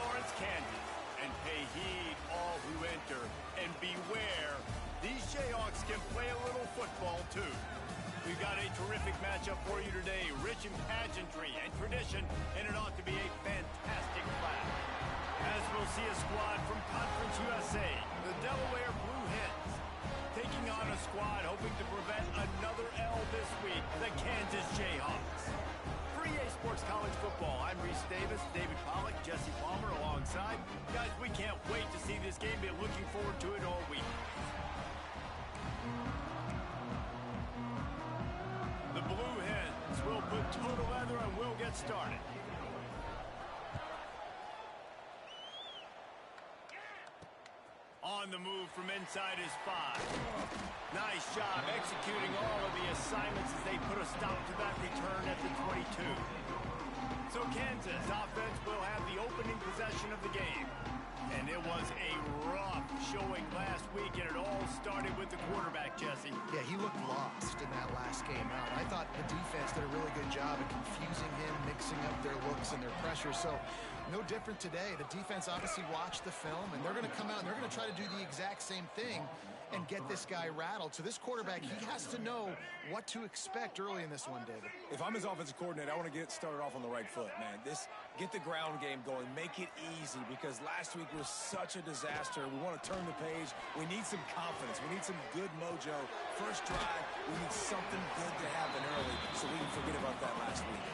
Lawrence, Kansas. And pay heed, all who enter, and beware, these Jayhawks can play a little football, too. We've got a terrific matchup for you today, rich in pageantry and tradition, and it ought to be a fantastic clash. As we'll see a squad from Conference USA, the Delaware Blue Hens, taking on a squad hoping to prevent another L this week, the Kansas Jayhawks. For EA Sports College Football, I'm Reese Davis, David Pollack, Jesse Palmer alongside. Guys, we can't wait to see this game. Been looking forward to it all week. The Blue Hens will put toe to leather and we'll get started. On the move from inside his 5. Nice job executing all of the assignments as they put a stop to that return at the 22. So Kansas offense will have the opening possession of the game. And it was a rough showing last week, and it all started with the quarterback, Jesse. Yeah, he looked lost in that last game out. I thought the defense did a really good job of confusing him, mixing up their looks and their pressure. So no different today. The defense obviously watched the film, and they're going to come out and they're going to try to do the exact same thing and get this guy rattled. So this quarterback, he has to know what to expect early in this one, David. If I'm his offensive coordinator, I want to get started off on the right foot, man. Get the ground game going. Make it easy, because last week was such a disaster. We want to turn the page. We need some confidence. We need some good mojo. First drive, we need something good to happen early so we can forget about that last week.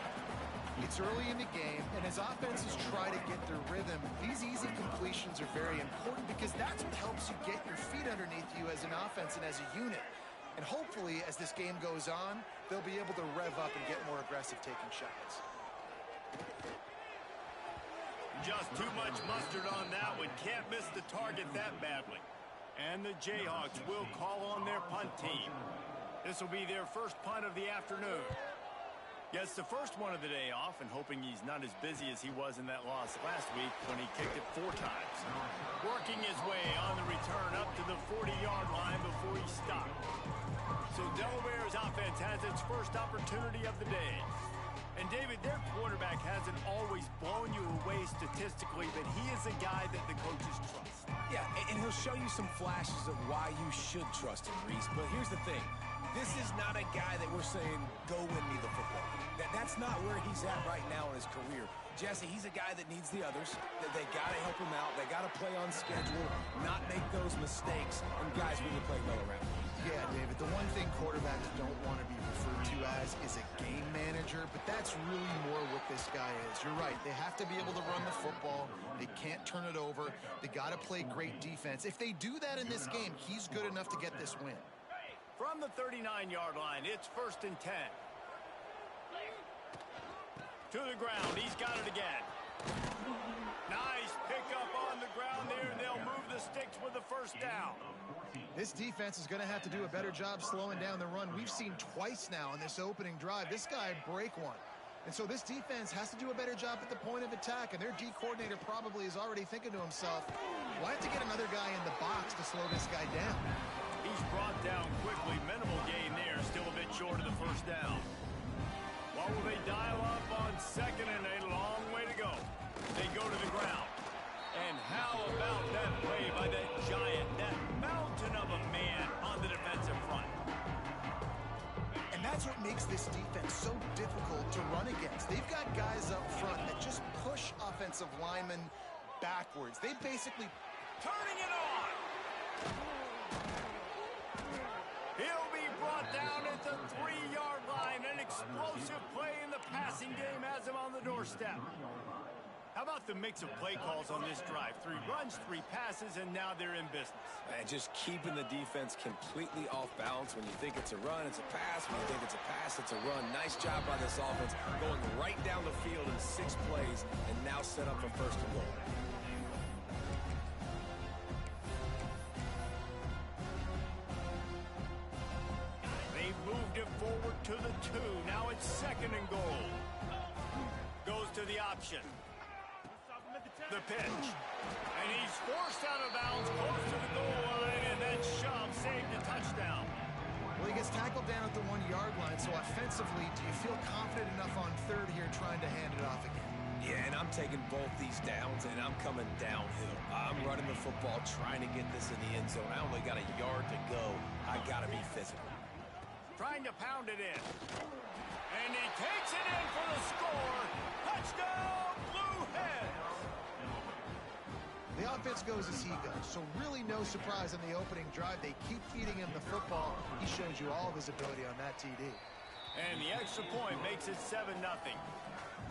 It's early in the game, and as offenses try to get their rhythm, these easy completions are very important because that's what helps you get your feet underneath you as an offense and as a unit. And hopefully, as this game goes on, they'll be able to rev up and get more aggressive taking shots. Just too much mustard on that one. Can't miss the target that badly. And the Jayhawks will call on their punt team. This will be their first punt of the afternoon. Gets the first one of the day off, and hoping he's not as busy as he was in that loss last week when he kicked it 4 times. Working his way on the return up to the 40-yard line before he stopped. So Delaware's offense has its first opportunity of the day. And David, their quarterback hasn't always blown you away statistically, but he is a guy that the coaches trust. Yeah, and he'll show you some flashes of why you should trust him, Reese. But here's the thing. This is not a guy that we're saying, go win me the football. That's not where he's at right now in his career. Jesse, he's a guy that needs the others. They got to help him out. They got to play on schedule, not make those mistakes, and guys really play well around him. Yeah, David, the one thing quarterbacks don't want to be referred to as is a game manager, but that's really more what this guy is. You're right. They have to be able to run the football. They can't turn it over. They got to play great defense. If they do that in this game, he's good enough to get this win. From the 39-yard line, it's 1st and 10. To the ground, he's got it again. Nice pickup on the ground there, and they'll move the sticks with the first down. This defense is going to have to do a better job slowing down the run. We've seen twice now in this opening drive this guy break one. And so this defense has to do a better job at the point of attack, and their D coordinator probably is already thinking to himself, well, I have to get another guy in the box to slow this guy down. He's brought down quickly. Minimal gain there, still a bit short of the first down. What will they dial up on 2nd and a long way to go? They go to the ground. And how about that play by that giant, that mountain of a man on the defensive front? And that's what makes this defense so difficult to run against. They've got guys up front that just push offensive linemen backwards. They basically... Turning it on! He'll be brought down at the 3-yard line. An explosive play in the passing game has him on the doorstep. How about the mix of play calls on this drive? 3 runs, 3 passes, and now they're in business. And just keeping the defense completely off balance. When you think it's a run, it's a pass. When you think it's a pass, it's a run. Nice job by this offense, going right down the field in 6 plays, and now set up for 1st and goal. They've moved it forward to the 2. Now it's 2nd and goal. Goes to the option. The pitch. And he's forced out of bounds close to the goal line, and that shove saved a touchdown. Well, he gets tackled down at the 1-yard line, so offensively, do you feel confident enough on 3rd here trying to hand it off again? Yeah, and I'm taking both these downs, and I'm coming downhill. I'm running the football, trying to get this in the end zone. I only got a yard to go. I got to be physical. Trying to pound it in. And he takes it in for the score. Touchdown, Blue Hens! The offense goes as he goes, so really no surprise on the opening drive. They keep feeding him the football. He shows you all of his ability on that TD. And the extra point makes it 7-0.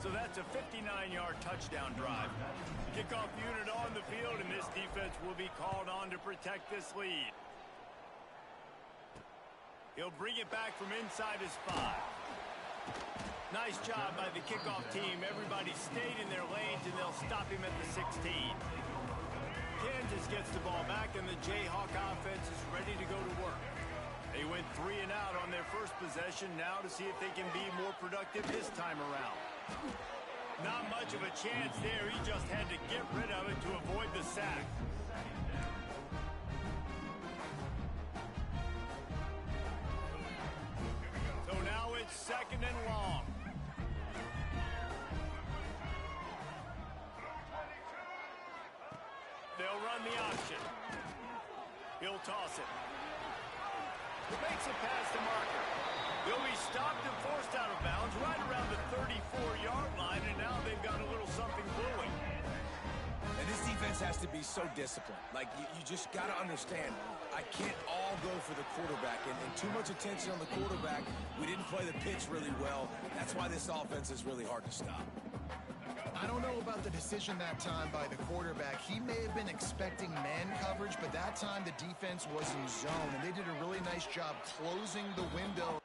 So that's a 59-yard touchdown drive. Kickoff unit on the field, and this defense will be called on to protect this lead. He'll bring it back from inside his 5. Nice job by the kickoff team. Everybody stayed in their lanes, and they'll stop him at the 16. Kansas gets the ball back, and the Jayhawk offense is ready to go to work. They went 3 and out on their first possession, now to see if they can be more productive this time around. Not much of a chance there. He just had to get rid of it to avoid the sack. So now it's 2nd and long. They'll run the option. He'll toss it. Makes it past the marker. They'll be stopped and forced out of bounds right around the 34-yard line, and now they've got a little something brewing. And this defense has to be so disciplined. Like, you just got to understand, I can't all go for the quarterback, and too much attention on the quarterback. We didn't play the pitch really well. That's why this offense is really hard to stop. I don't know about the decision that time by the quarterback. He may have been expecting man coverage, but that time the defense was in zone, and they did a really nice job closing the window.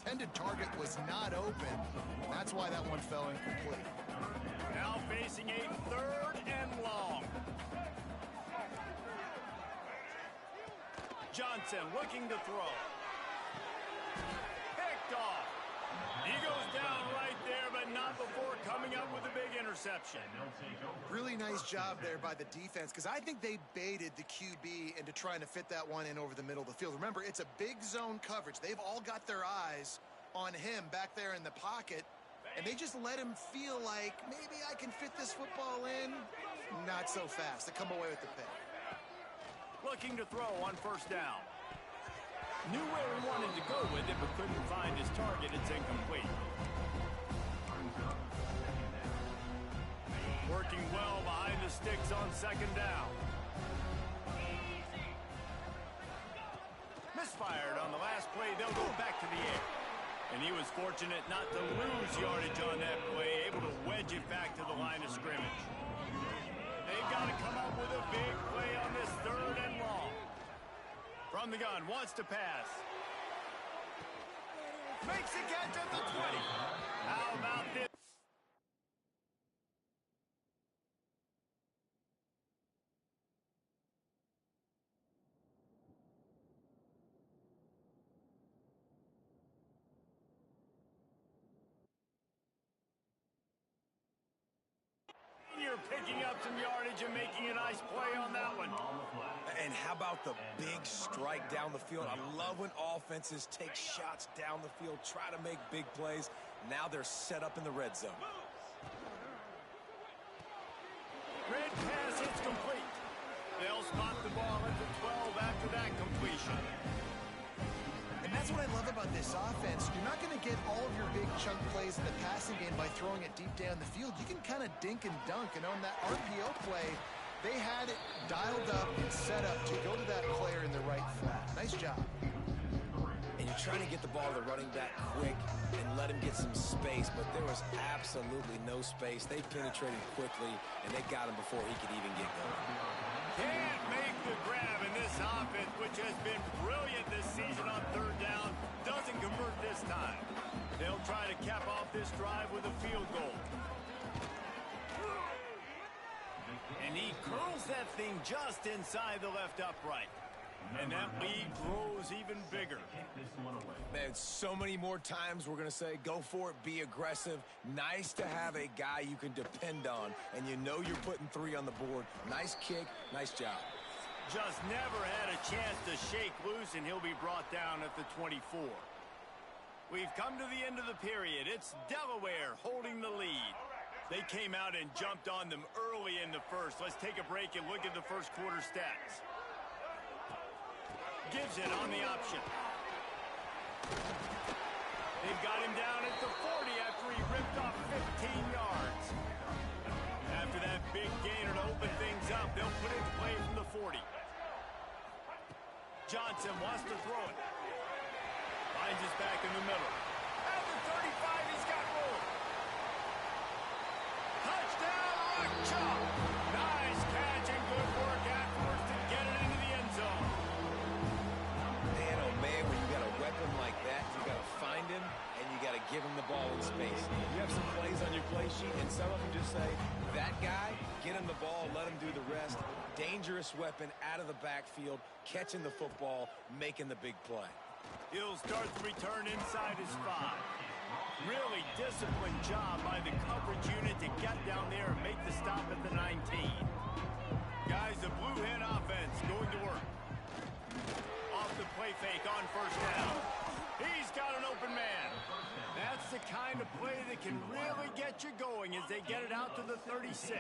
Intended target was not open. That's why that one fell incomplete. Now facing a 3rd and long. Johnson looking to throw. Picked off. He goes down right there, but not before coming up with a big interception. Really nice job there by the defense, because I think they baited the QB into trying to fit that one in over the middle of the field. Remember, it's a big zone coverage. They've all got their eyes on him back there in the pocket, and they just let him feel like, maybe I can fit this football in. Not so fast. They come away with the pick. Looking to throw on 1st down. Knew where he wanted to go with it, but couldn't find his target. It's incomplete. Working well behind the sticks on 2nd down. Misfired on the last play. They'll go back to the air. And he was fortunate not to lose yardage on that play, able to wedge it back to the line of scrimmage. They've got to come up with a big play on this 3rd and long. From the gun, wants to pass. Makes a catch at the 20. How about this? You're picking up some yardage and making a nice play on that one. And how about the big strike down the field? I love when offenses take shots down the field, try to make big plays. Now they're set up in the red zone. Red pass hits complete. They'll spot the ball at the 12 after that completion. And that's what I love about this offense. You're not going to get all of your big chunk plays in the passing game by throwing it deep down the field. You can kind of dink and dunk. And on that RPO play, they had it dialed up and set up to go to that player in the right flat. Nice job. And you're trying to get the ball to the running back quick and let him get some space, but there was absolutely no space. They penetrated quickly, and they got him before he could even get going. Can't make the grab, in this offense, which has been brilliant this season on 3rd down, doesn't convert this time. They'll try to cap off this drive with a field goal. And he curls that thing just inside the left upright. And that lead grows even bigger. Man, so many more times we're going to say, go for it, be aggressive. Nice to have a guy you can depend on, and you know you're putting 3 on the board. Nice kick, nice job. Just never had a chance to shake loose, and he'll be brought down at the 24. We've come to the end of the period. It's Delaware holding the lead. They came out and jumped on them early in the first. Let's take a break and look at the first quarter stats. Gives it on the option. They've got him down at the 40 after he ripped off 15 yards. After that big gainer to open things up, they'll put it in play from the 40. Johnson wants to throw it. Finds his back in the middle. At the 35, he's got room. Touchdown, Rock-Chalk. Nice catch and good work afterwards to get it into the end zone. Man, oh man, when you got a weapon like that, you got to find him, and you got to give him the ball in space. You have some plays on your play sheet, and some of them just say, that guy, get him the ball, let him do the rest. Dangerous weapon out of the backfield, catching the football, making the big play. He'll start the return inside his 5. Really disciplined job by the coverage unit to get down there and make the stop at the 19. Guys, the Blue Hen offense going to work. Off the play fake on first down. He's got an open man. That's the kind of play that can really get you going as they get it out to the 36.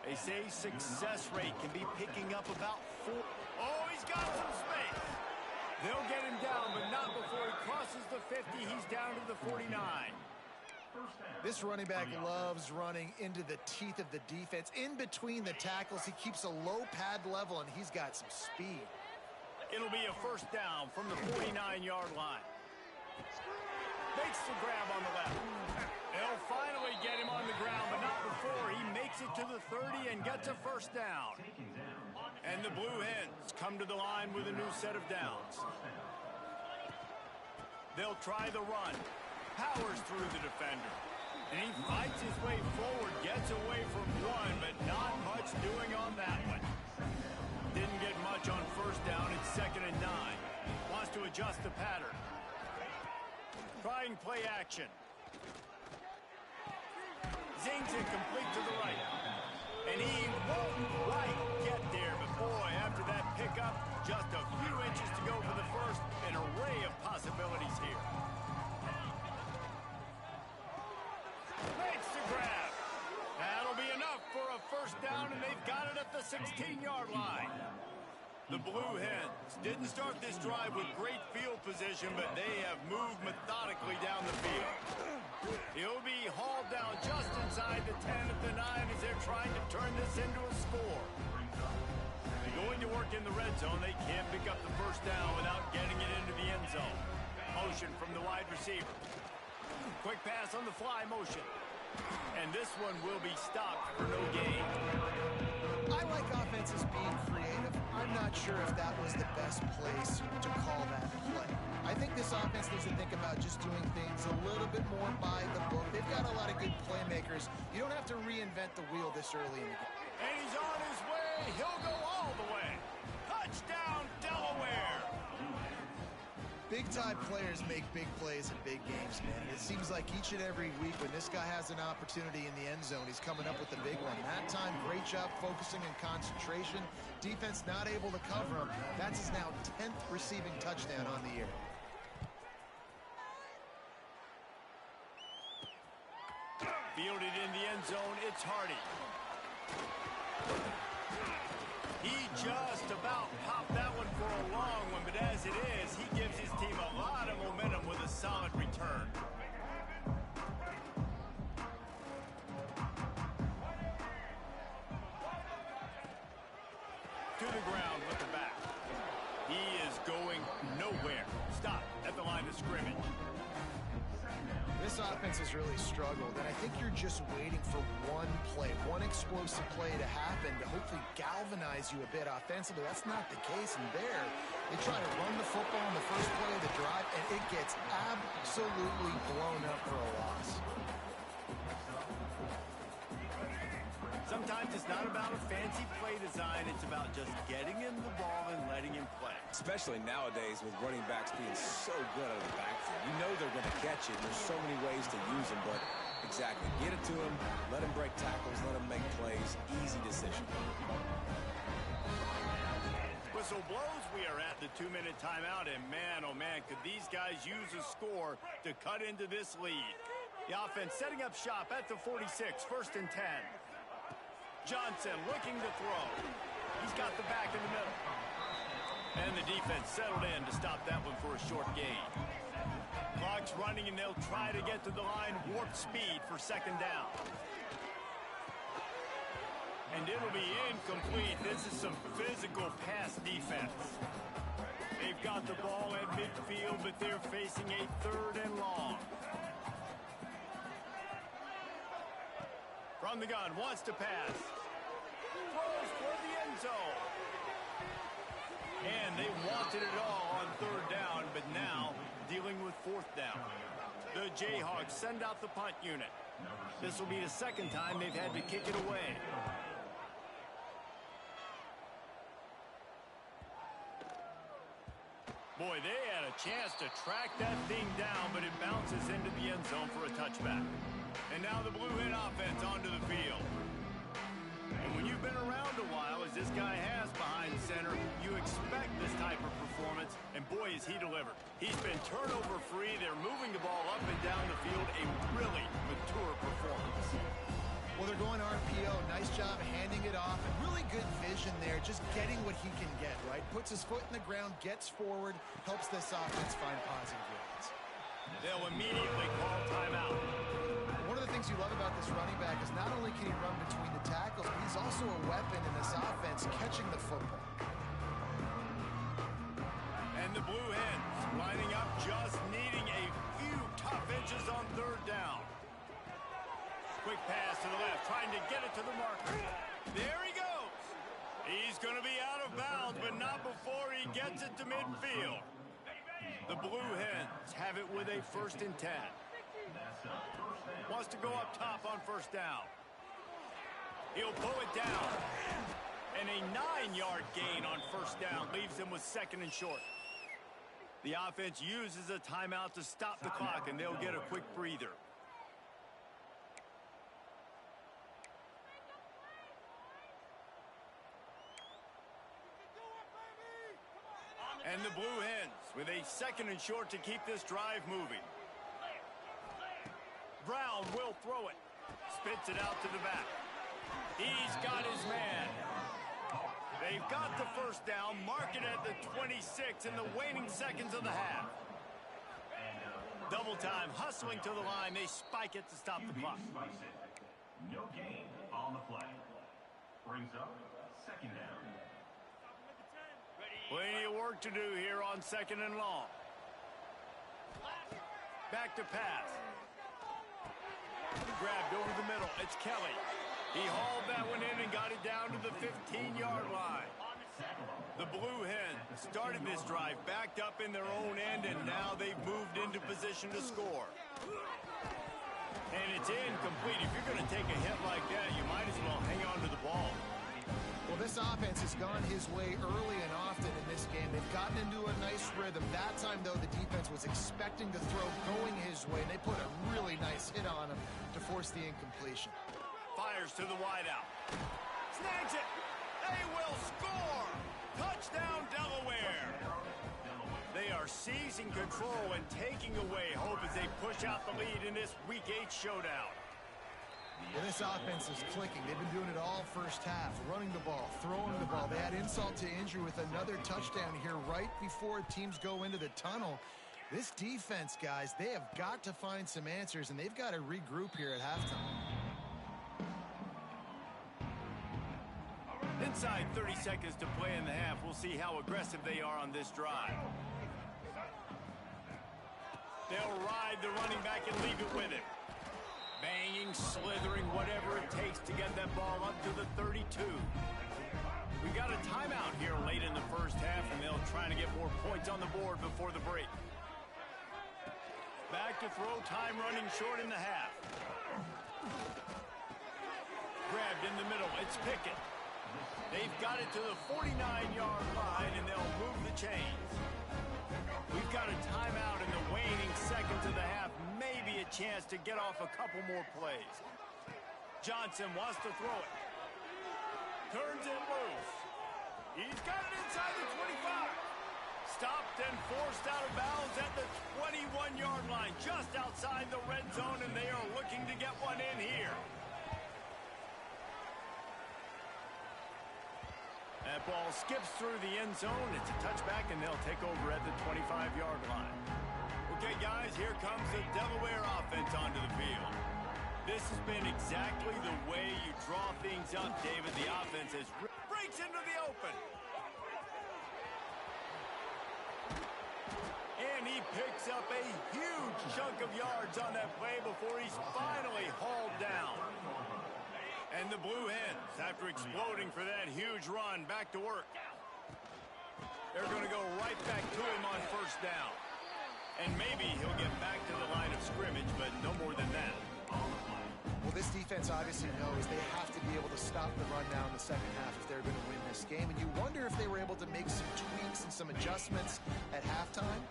They say success rate can be picking up about 4. Oh, he's got some space. They'll get him down, but not before he crosses the 50. He's down to the 49. This running back loves running into the teeth of the defense. In between the tackles, he keeps a low pad level, and he's got some speed. It'll be a first down from the 49-yard line. Makes the grab on the left. They'll finally get him on the ground, but not before he makes it to the 30 and gets a first down. And the Blue Hens come to the line with a new set of downs. They'll try the run. Powers through the defender. And he fights his way forward, gets away from one, but not much doing on that one. Didn't get much on first down. It's 2nd and 9. Wants to adjust the pattern. Trying play action. Zings it complete to the right. And he won't quite get there, but boy, after that pickup, just a few inches to go for the first. An array of possibilities here. Makes the grab. That'll be enough for a first down, and they've got it at the 16-yard line. The Blue Hens didn't start this drive with great field position, but they have moved methodically down the field. He'll be hauled down just inside the 10 at the 9 as they're trying to turn this into a score. They're going to work in the red zone. They can't pick up the first down without getting it into the end zone. Motion from the wide receiver. Quick pass on the fly motion. And this one will be stopped for no gain. I like offenses being creative. I'm not sure if that was the best place to call that play. I think this offense needs to think about just doing things a little bit more by the book. They've got a lot of good playmakers. You don't have to reinvent the wheel this early in the game. And he's on his way. He'll go all the way. Touchdown, Delaware. Big-time players make big plays in big games, man. It seems like each and every week when this guy has an opportunity in the end zone, he's coming up with the big one. That time, great job focusing and concentration. Defense not able to cover him. That's his now 10th receiving touchdown on the year. Fielded in the end zone, it's Hardy. He just about popped that one for a long one, but as it is, he gives his team a lot of momentum with a solid return. To the ground with the back. He is going nowhere. Stop at the line of scrimmage. This offense has really struggled, and I think you're just waiting for one play, one explosive play to happen to hopefully galvanize you a bit offensively. That's not the case, and there, they try to run the football in the first play of the drive, and it gets absolutely blown up for a loss. Sometimes it's not about a fancy play design. design. It's about just getting him the ball and letting him play. Especially nowadays with running backs being so good out of the backfield. You know they're going to catch it. There's so many ways to use them, but exactly. Get it to him, let him break tackles, let him make plays. Easy decision. Whistle blows. We are at the 2-minute timeout, and man, oh man, could these guys use a score to cut into this lead. The offense setting up shop at the 46, 1st and 10. Johnson looking to throw. He's got the back in the middle. And the defense settled in to stop that one for a short gain. Clock's running, and they'll try to get to the line, warp speed for 2nd down. And it'll be incomplete. This is some physical pass defense. They've got the ball at midfield, but they're facing a 3rd and long. From the gun, wants to pass. Throws for the end zone. And they wanted it all on 3rd down, but now dealing with 4th down. The Jayhawks send out the punt unit. This will be the 2nd time they've had to kick it away. Boy, they had a chance to track that thing down, but it bounces into the end zone for a touchback. And now the Blue Hen offense onto the field. And when you've been around a while, as this guy has behind center, you expect this type of performance, and boy, has he delivered. He's been turnover-free. They're moving the ball up and down the field. A really mature performance. Well, they're going RPO. Nice job handing it off. And really good vision there, just getting what he can get, right? Puts his foot in the ground, gets forward, helps this offense find positive yards. They'll immediately call timeout. One of the things you love about this running back is not only can he run between the tackles, but he's also a weapon in this offense catching the football. And the Blue Hens lining up, just needing a few tough inches on 3rd down. Quick pass to the left, trying to get it to the marker. There he goes. He's going to be out of bounds, but not before he gets it to midfield. The Blue Hens have it with a 1st and 10. Wants to go up top on 1st down. He'll pull it down. And a 9-yard gain on 1st down leaves him with 2nd and short. The offense uses a timeout to stop the clock, and they'll get a quick breather. And the Blue Hens with a 2nd and short to keep this drive moving. Brown will throw it. Spits it out to the back. He's got his man. They've got the 1st down, mark it at the 26 in the waning seconds of the half. Double time, hustling to the line. They spike it to stop the clock. No gain on the play. Brings up 2nd down. Plenty of work to do here on 2nd and long. Back to pass. Grabbed over the middle. It's Kelly. He hauled that one in and got it down to the 15-yard line. The Blue Hens started this drive backed up in their own end, and now they've moved into position to score. And it's incomplete. If you're going to take a hit like that, you might as well hang on to the ball. Well, this offense has gone his way early and often in this game. They've gotten into a nice rhythm. That time, though, the defense was expecting to throw going his way, and they put a really nice hit on him to force the incompletion. Fires to the wideout. Snags it. They will score. Touchdown, Delaware. They are seizing control and taking away hope as they push out the lead in this Week 8 showdown. Well, this offense is clicking. They've been doing it all 1st half, running the ball, throwing the ball. They had insult to injury with another touchdown here right before teams go into the tunnel. This defense, guys, they have got to find some answers, and they've got to regroup here at halftime. Inside 30 seconds to play in the half. We'll see how aggressive they are on this drive. They'll ride the running back and leave it with him. Banging, slithering, whatever it takes to get that ball up to the 32. We got a timeout here late in the 1st half, and they'll try to get more points on the board before the break. Back to throw, time running short in the half. Grabbed in the middle, it's Pickett. They've got it to the 49-yard line, and they'll move the chains. We've got a timeout in the waning seconds of the half. Maybe a chance to get off a couple more plays. Johnson wants to throw it. Turns it loose. He's got it inside the 25. Stopped and forced out of bounds at the 21-yard line, just outside the red zone, and they are looking to get one in here. That ball skips through the end zone. It's a touchback, and they'll take over at the 25-yard line. Okay, guys, here comes the Delaware offense onto the field. This has been exactly the way you draw things up, David. The offense breaks into the open. And he picks up a huge chunk of yards on that play before he's finally hauled down. And the Blue Hens, after exploding for that huge run, back to work. They're going to go right back to him on first down. And maybe he'll get back to the line of scrimmage, but no more than that. Well, this defense obviously knows they have to be able to stop the run now in the second half if they're going to win this game. And you wonder if they were able to make some tweaks and some adjustments at halftime,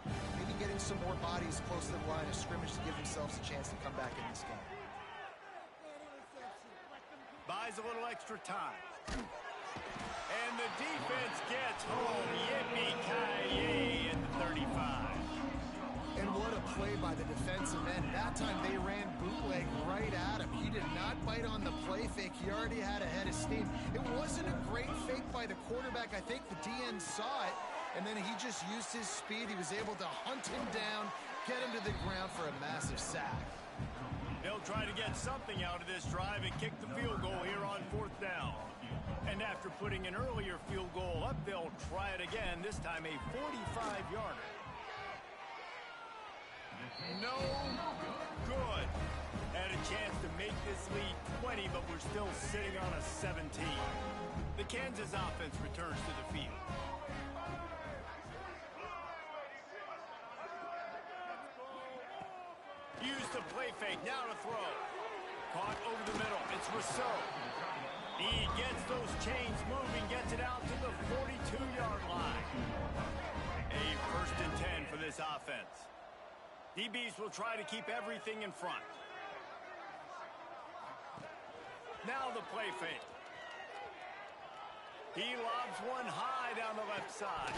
maybe getting some more bodies close to the line of scrimmage to give themselves a chance to come back in this game. Buys a little extra time. And the defense gets home. Yippee-ki-yay at the 35. And what a play by the defensive end. That time they ran bootleg right at him. He did not bite on the play fake. He already had a head of steam. It wasn't a great fake by the quarterback. I think the DN saw it, and then he just used his speed. He was able to hunt him down, get him to the ground for a massive sack. They'll try to get something out of this drive and kick the field goal here on fourth down. And after putting an earlier field goal up, they'll try it again, this time a 45-yarder. No good. Had a chance to make this lead 20, but we're still sitting on a 17. The Kansas offense returns to the field. Use the play fake, now to throw. Caught over the middle, it's Rousseau. He gets those chains moving, gets it out to the 42-yard line. A 1st and 10 for this offense. DBs will try to keep everything in front. Now the play fake. He lobs one high down the left side.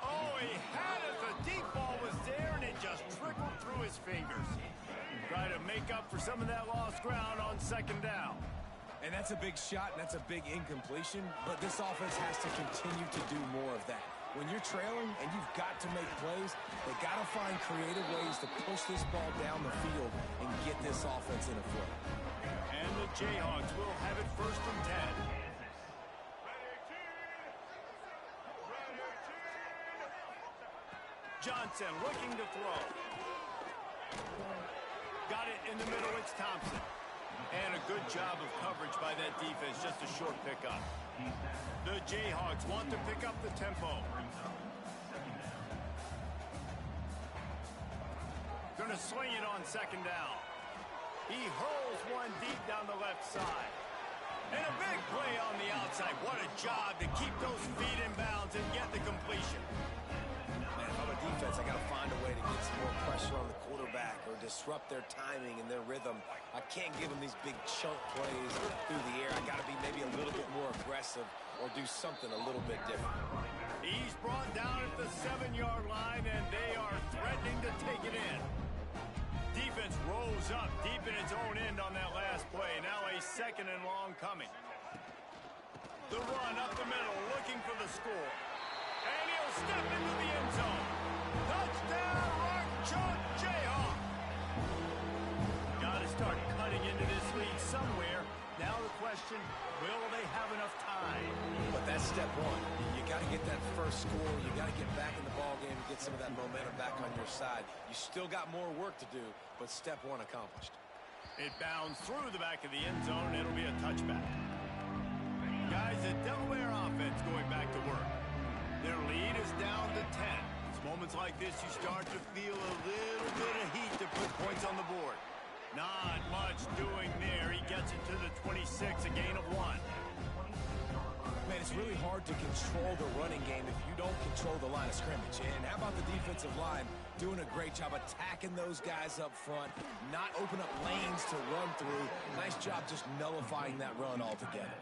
Oh, he had it. The deep ball was there, and it just trickled through his fingers. Try to make up for some of that lost ground on second down. And that's a big shot, and that's a big incompletion, but this offense has to continue to do more of that. When you're trailing and you've got to make plays, they got to find creative ways to push this ball down the field and get this offense in a flow. And the Jayhawks will have it 1st and 10. Johnson looking to throw. Got it in the middle, it's Thompson. And a good job of coverage by that defense, just a short pickup. The Jayhawks want to pick up the tempo. Gonna swing it on second down. He hurls one deep down the left side. And a big play on the outside. What a job to keep those feet in bounds and get the completion. Man, if I'm a defense, I got to find a way to get some more pressure on the quarterback or disrupt their timing and their rhythm. I can't give them these big chunk plays through the air. I got to be maybe a little bit more aggressive or do something a little bit different. He's brought down at the 7-yard line, and they are threatening to take it in. Defense rose up deep in its own end on that last play. Now a 2nd and long coming. The run up the middle, looking for the score. And he'll step into the end zone. Touchdown, Rock Chalk Jayhawk. Got to start cutting into this lead somewhere. Now the question, will they have enough time? But that's step one. You got to get that first score. You got to get back in the ball game and get some of that momentum back on your side. You still got more work to do, but step one accomplished. It bounds through the back of the end zone. It'll be a touchback. Guys, the Delaware offense going back to work. Their lead is down to 10. It's moments like this you start to feel a little bit of heat to put points on the board. Not much doing there. He gets it to the 26, a gain of 1. Man, it's really hard to control the running game if you don't control the line of scrimmage. And how about the defensive line doing a great job attacking those guys up front, not open up lanes to run through. Nice job just nullifying that run altogether.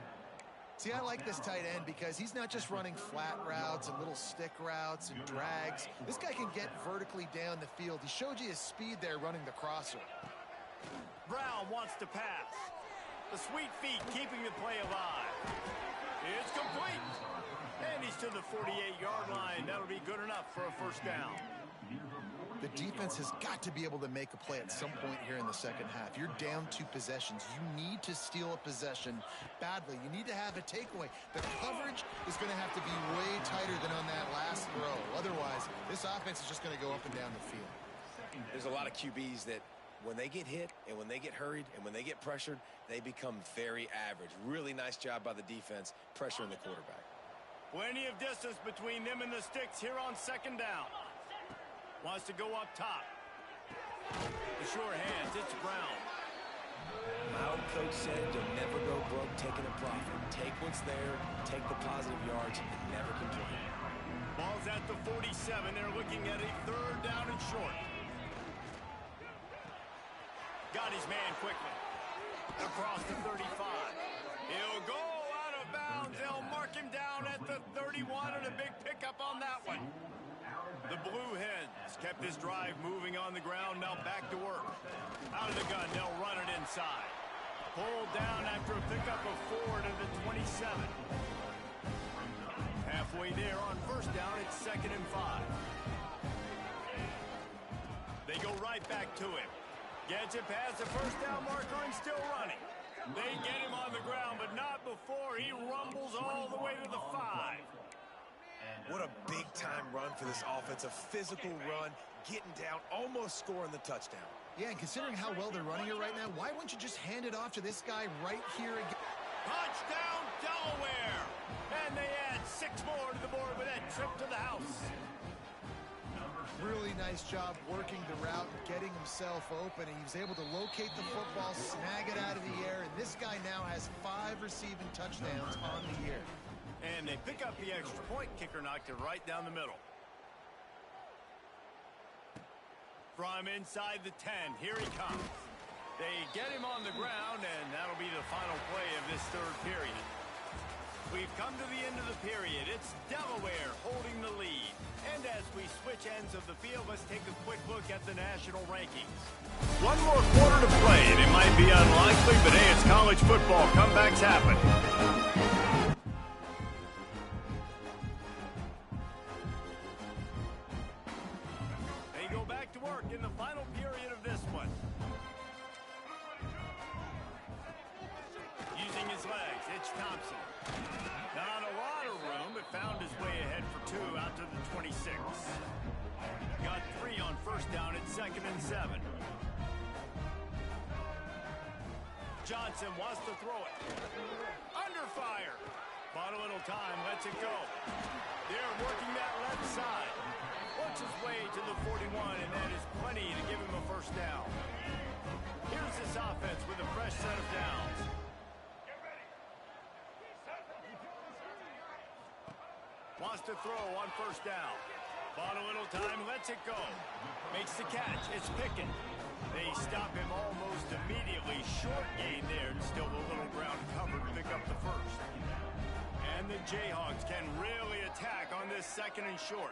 See, I like this tight end because he's not just running flat routes and little stick routes and drags. This guy can get vertically down the field. He showed you his speed there running the crosser. Brown wants to pass. The sweet feet keeping the play alive. It's complete. And he's to the 48-yard line. That'll be good enough for a first down. The defense has got to be able to make a play at some point here in the second half. You're down 2 possessions. You need to steal a possession badly. You need to have a takeaway. The coverage is going to have to be way tighter than on that last throw. Otherwise, this offense is just going to go up and down the field. There's a lot of QBs that when they get hit and when they get hurried and when they get pressured, they become very average. Really nice job by the defense pressuring the quarterback. Plenty of distance between them and the sticks here on second down. Wants to go up top. The sure hands, it's Brown. My old coach said you'll never go broke taking a profit. Take what's there, take the positive yards, and never complain. Ball's at the 47. They're looking at a third down and short. Got his man quickly. Across the 35. He'll go out of bounds. They'll mark him down at the 31 and a big pickup on that one. The Blue Hens kept this drive moving on the ground. Now back to work. Out of the gun, they'll run it inside. Pulled down after a pickup of 4 to the 27. Halfway there on first down, it's 2nd and 5. They go right back to him. Gets it past the first down marker and still running. They get him on the ground, but not before he rumbles all the way to the 5. What a big-time run for this offense. A physical run, getting down, almost scoring the touchdown. Yeah, and considering how well they're running it right now, why wouldn't you just hand it off to this guy right here again? Touchdown, Delaware! And they add 6 more to the board with that trip to the house. Really nice job working the route and getting himself open. And he was able to locate the football, snag it out of the air, and this guy now has 5 receiving touchdowns on the year. And they pick up the extra point. Kicker knocked it right down the middle. From inside the 10, here he comes. They get him on the ground, and that'll be the final play of this third period. We've come to the end of the period. It's Delaware holding the lead. And as we switch ends of the field, let's take a quick look at the national rankings. 1 more quarter to play, and it might be unlikely, but hey, it's college football. Comebacks happen. They go back to work in the final period of this one. Using his legs, it's Thompson. Not a lot of room, but found his way ahead for 2 out to the 26. Got 3 on first down at 2nd and 7. Johnson wants to throw it. Under fire. Bought a little time, lets it go. They're working that left side. Works his way to the 41, and that is plenty to give him a first down. Here's this offense with a fresh set of downs. Wants to throw on first down. Bought a little time, lets it go. Makes the catch, it's Pickett. They stop him almost immediately. Short gain there, still a little ground covered to pick up the first. And the Jayhawks can really attack on this 2nd and short.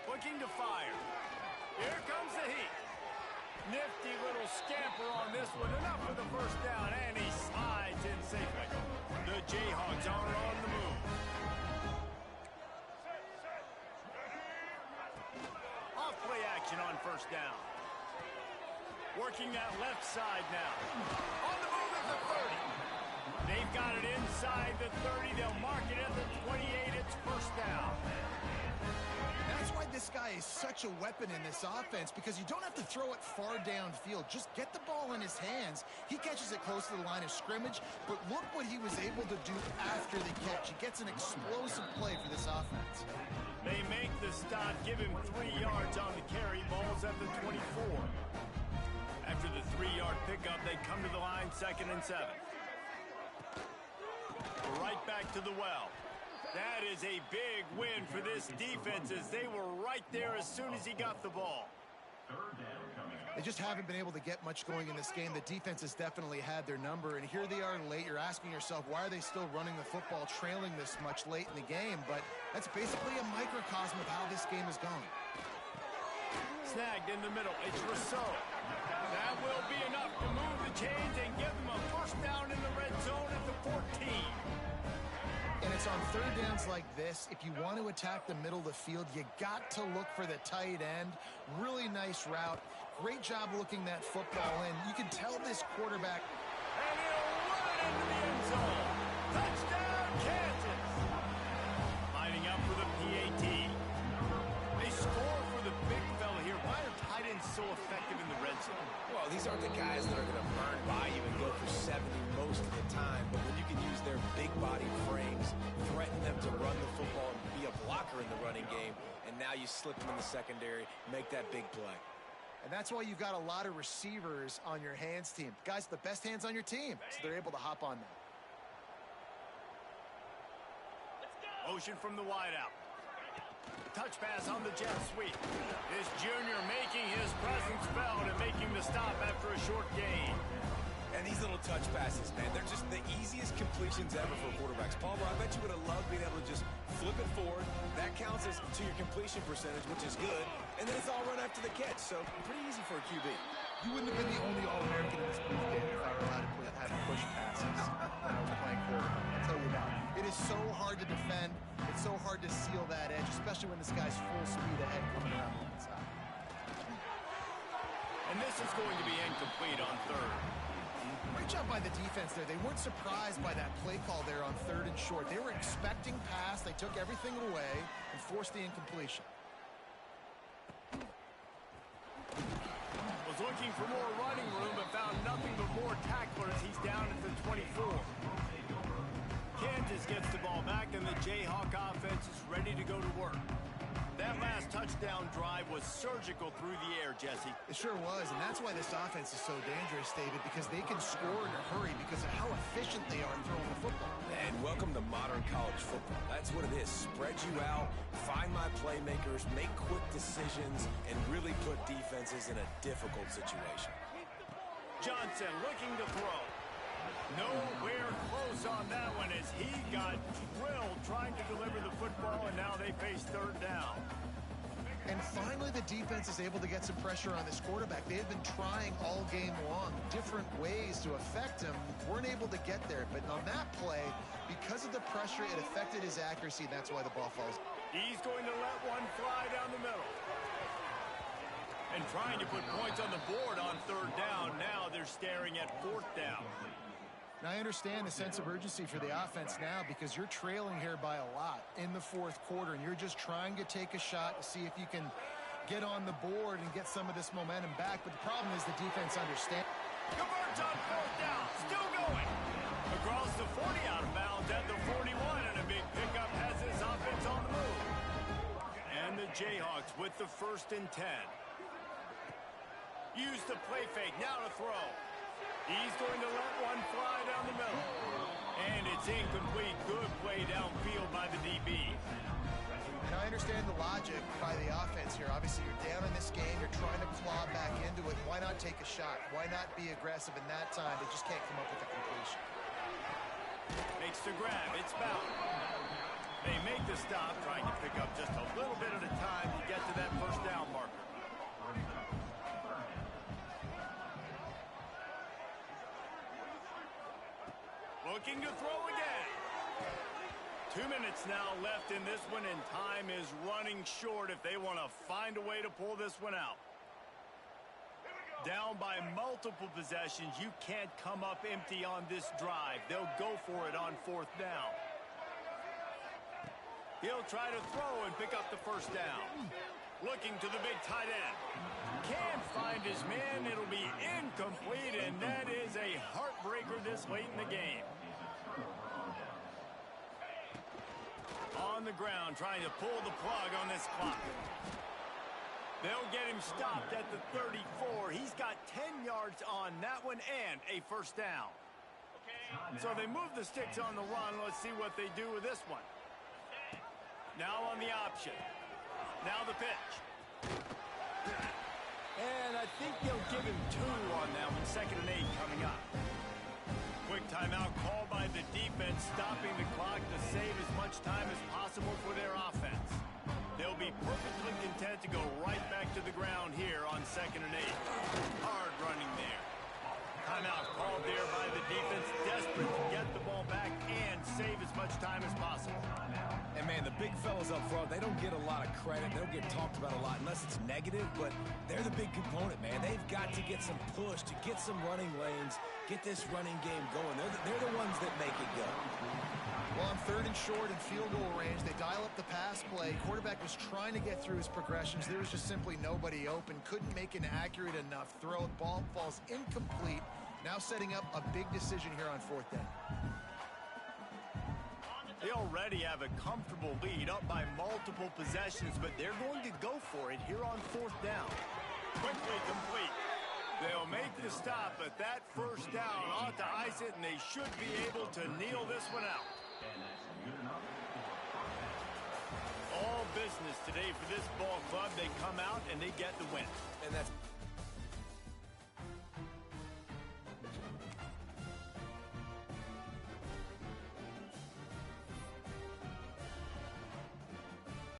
Looking to fire. Here comes the heat. Nifty little scamper on this one. Enough for the first down, and he slides in safely. The Jayhawks are on the move. Off play action on first down. Working that left side now. On the move at the 30. They've got it inside the 30. They'll mark it at the 28. It's first down. That's why this guy is such a weapon in this offense, because you don't have to throw it far downfield. Just get the ball in his hands. He catches it close to the line of scrimmage, but look what he was able to do after the catch. He gets an explosive play for this offense. They make the stop, give him 3 yards on the carry. Ball's at the 24. After the 3-yard pickup, they come to the line 2nd and 7. to the well. That is a big win for this defense as they were right there as soon as he got the ball. They just haven't been able to get much going in this game. The defense has definitely had their number, and here they are late. You're asking yourself, why are they still running the football, trailing this much late in the game? But that's basically a microcosm of how this game has gone. Snagged in the middle. It's Rousseau. That will be enough to move the chains and give them a first down in the red zone at the 14. And it's on third downs like this. If you want to attack the middle of the field, you got to look for the tight end. Really nice route. Great job looking that football in. You can tell this quarterback. And he'll run it into the end zone. Touchdown, Kansas. Lining up for the PAT. They score for the big fella here. Why are tight ends so effective in the red zone? Well, these aren't the guys that are going to burn by you and go for 70 most of the time, but when you can use their big body frames, threaten them to run the football and be a blocker in the running game, and now you slip them in the secondary, make that big play. And that's why you've got a lot of receivers on your hands team. Guys, the best hands on your team, so they're able to hop on them. Motion from the wideout. Touch pass on the jet sweep. This junior making his presence felt and making the stop after a short gain. And these little touch passes, man, they're just the easiest completions ever for quarterbacks. Palmer, I bet you would have loved being able to just flip it forward. That counts as to your completion percentage, which is good. And then it's all run after the catch, so pretty easy for a QB. You wouldn't have been the only All-American in this booth game if I were allowed to have push passes when I was playing quarterback. I'll tell you that. It is so hard to defend. It's so hard to seal that edge, especially when this guy's full speed ahead coming around the inside. And this is going to be incomplete on third. Great job by the defense there. They weren't surprised by that play call there on third and short. They were expecting pass. They took everything away and forced the incompletion. Was looking for more running room, but found nothing but more tacklers. He's down at the 24. Kansas gets the ball back, and the Jayhawk offense is ready to go to work. That last touchdown drive was surgical through the air, Jesse. It sure was, and that's why this offense is so dangerous, David, because they can score in a hurry because of how efficient they are throwing the football. And welcome to modern college football. That's what it is. Spread you out, find my playmakers, make quick decisions, and really put defenses in a difficult situation. Johnson looking to throw. Nowhere close on that one as he got drilled trying to deliver the football, and now they face third down. And finally, the defense is able to get some pressure on this quarterback. They had been trying all game long different ways to affect him, weren't able to get there. But on that play, because of the pressure, it affected his accuracy, and that's why the ball falls. He's going to let one fly down the middle. And trying to put points on the board on third down. Now they're staring at fourth down. Now, I understand the sense of urgency for the offense now because you're trailing here by a lot in the fourth quarter, and you're just trying to take a shot to see if you can get on the board and get some of this momentum back. But the problem is the defense understands. Converts on fourth down, still going. Across the 40 out of bounds at the 41, and a big pickup has this offense on the move. And the Jayhawks with the 1st and 10. Use the play fake, now to throw. He's going to let one fly down the middle. And it's incomplete. Good play downfield by the DB. And I understand the logic by the offense here. Obviously, you're down in this game. You're trying to claw back into it. Why not take a shot? Why not be aggressive in that time? They just can't come up with a completion. Makes the grab. It's Bauer. They make the stop, trying to pick up just a little bit at a time to get to that first down marker. Looking to throw again. 2 minutes now left in this one, and time is running short if they want to find a way to pull this one out. Down by multiple possessions, you can't come up empty on this drive. They'll go for it on fourth down. He'll try to throw and pick up the first down. Looking to the big tight end. Can't find his man. It'll be incomplete, and that is a heartbreaker this late in the game. On the ground, trying to pull the plug on this clock. They'll get him stopped at the 34. He's got 10 yards on that one and a first down. So they move the sticks on the run. Let's see what they do with this one. Now on the option. Now the pitch. And I think they'll give him 2 on that one. 2nd and 8 coming up. Quick timeout called by the defense, stopping the clock to save as much time as possible for their offense. They'll be perfectly content to go right back to the ground here on 2nd and 8. Hard running there. Timeout called there by the defense, desperate to get the ball back and save as much time as possible. And, man, the big fellas up front, they don't get a lot of credit. They don't get talked about a lot unless it's negative, but they're the big component, man. They've got to get some push, to get some running lanes, get this running game going. They're the ones that make it go. Well, on 3rd and short and field goal range, they dial up the pass play. Quarterback was trying to get through his progressions. There was just simply nobody open. Couldn't make an accurate enough throw. The ball falls incomplete. Now setting up a big decision here on 4th down. They already have a comfortable lead, up by multiple possessions, but they're going to go for it here on 4th down. Quickly complete. They'll make the stop, but that 1st down ought to ice it, and they should be able to kneel this one out. All business today for this ball club. They come out and they get the win. And that's